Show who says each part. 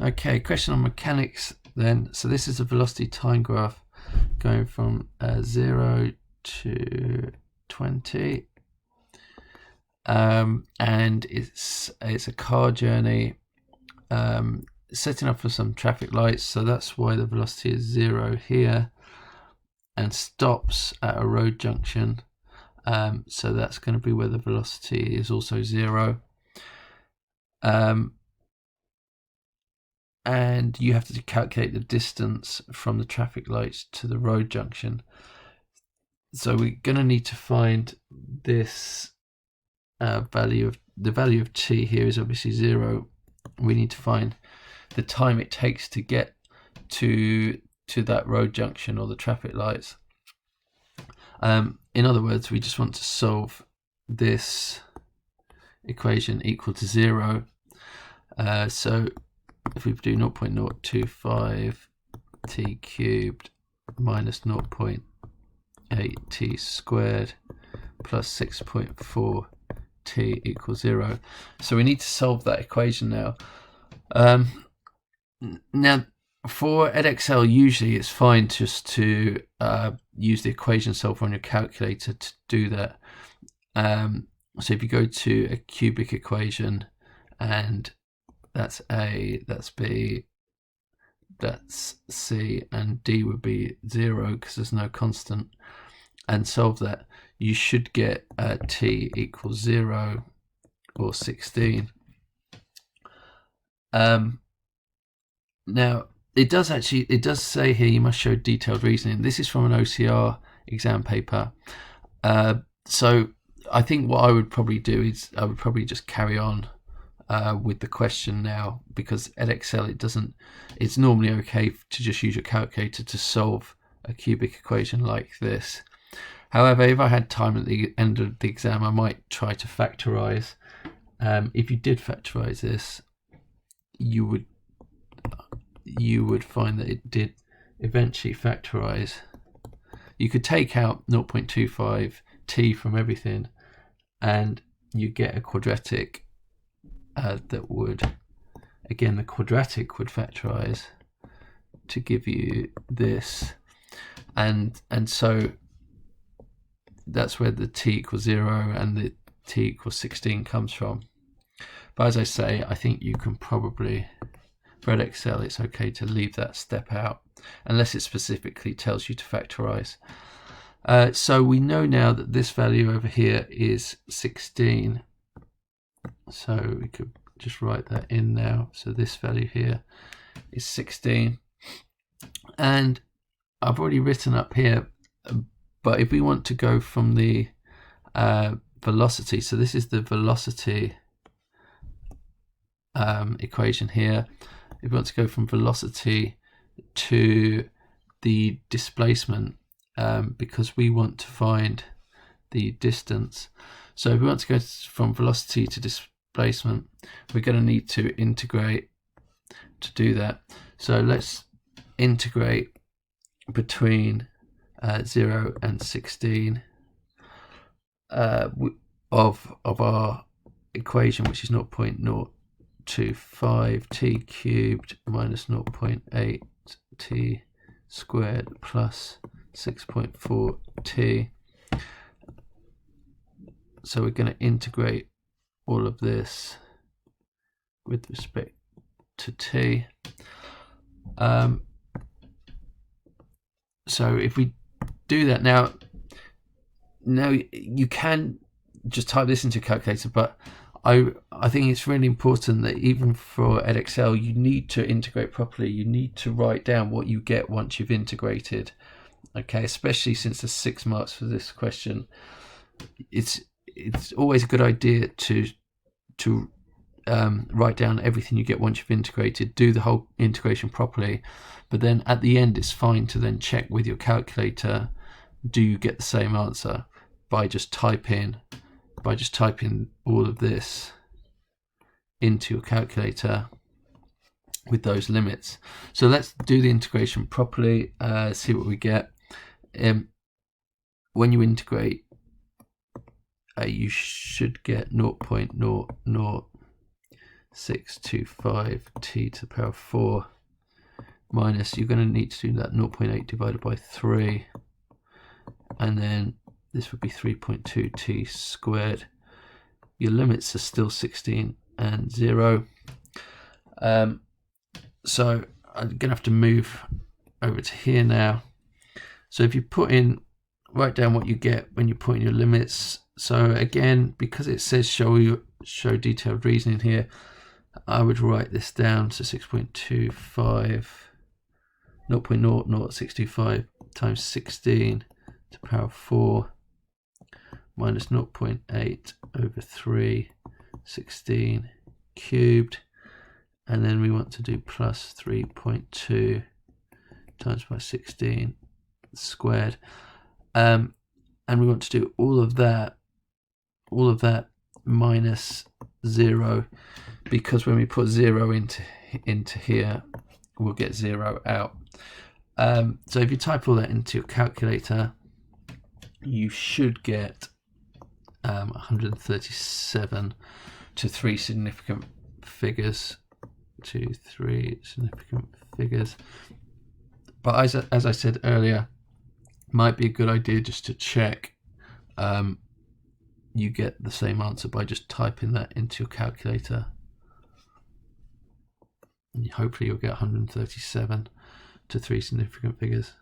Speaker 1: Okay, question on mechanics then. So this is a velocity time graph going from 0 to 20. And it's a car journey, setting up for some traffic lights, so that's why the velocity is 0 here, and stops at a road junction, so that's going to be where the velocity is also 0. And you have to calculate the distance from the traffic lights to the road junction, so we're going to need to find this value of t here is obviously 0. We need to find the time it takes to get to that road junction or the traffic lights. In other words, we just want to solve this equation equal to 0. So if we do 0.025 t cubed minus 0.8 t squared plus 6.4 t equals 0. So we need to solve that equation now. Now for Edexcel, usually it's fine just to use the equation solver on your calculator to do that. So if you go to a cubic equation, and that's A, that's B, that's C, and D would be 0 because there's no constant, and solve that, you should get t equals 0 or 16. Now it does say here you must show detailed reasoning. This is from an OCR exam paper. So I think what I would probably do is I would probably just carry on with the question now, because Edexcel, it's normally okay to just use your calculator to solve a cubic equation like this. However, if I had time at the end of the exam, I might try to factorize. If you did factorize this, you would find that it did eventually factorize. You could take out 0.25 t from everything, and you get a quadratic that would, again, the quadratic would factorize to give you this, and so that's where the t equals 0 and the t equals 16 comes from. But as I say, I think you can probably, for Edexcel, it's okay to leave that step out unless it specifically tells you to factorize. So we know now that this value over here is 16. So we could just write that in now. So this value here is 16. And I've already written up here, but if we want to go from the velocity, so this is the velocity equation here. If we want to go from velocity to the displacement, because we want to find the distance. So if we want to go from velocity to displacement, we're going to need to integrate to do that. So let's integrate between 0 and 16 of our equation, which is 0.025 t cubed minus 0.8 t squared plus 6.4 t. So we're going to integrate all of this with respect to t. So if we do that now you can just type this into a calculator, but I think it's really important that even for Edexcel, you need to integrate properly. You need to write down what you get once you've integrated. Okay, especially since there's 6 marks for this question. It's always a good idea to write down everything you get once you've integrated, do the whole integration properly, but then at the end it's fine to then check with your calculator, do you get the same answer by just typing all of this into your calculator with those limits. So let's do the integration properly, see what we get. When you integrate, you should get 0.00 625t to the power of 4 minus, you're going to need to do that 0.8 divided by 3, and then this would be 3.2t squared. Your limits are still 16 and 0. So I'm going to have to move over to here now. So if you write down what you get when you put in your limits. So again, because it says show detailed reasoning here, I would write this down to 6.25, 0.00625 times 16 to the power of 4 minus 0.8 over 3, 16 cubed, and then we want to do plus 3.2 times by 16 squared, and we want to do all of that minus 0, because when we put 0 into here, we'll get 0 out. So if you type all that into your calculator, you should get 137 to 3 significant figures. But as I said earlier, might be a good idea just to check you get the same answer by just typing that into your calculator. And hopefully you'll get 137 to 3 significant figures.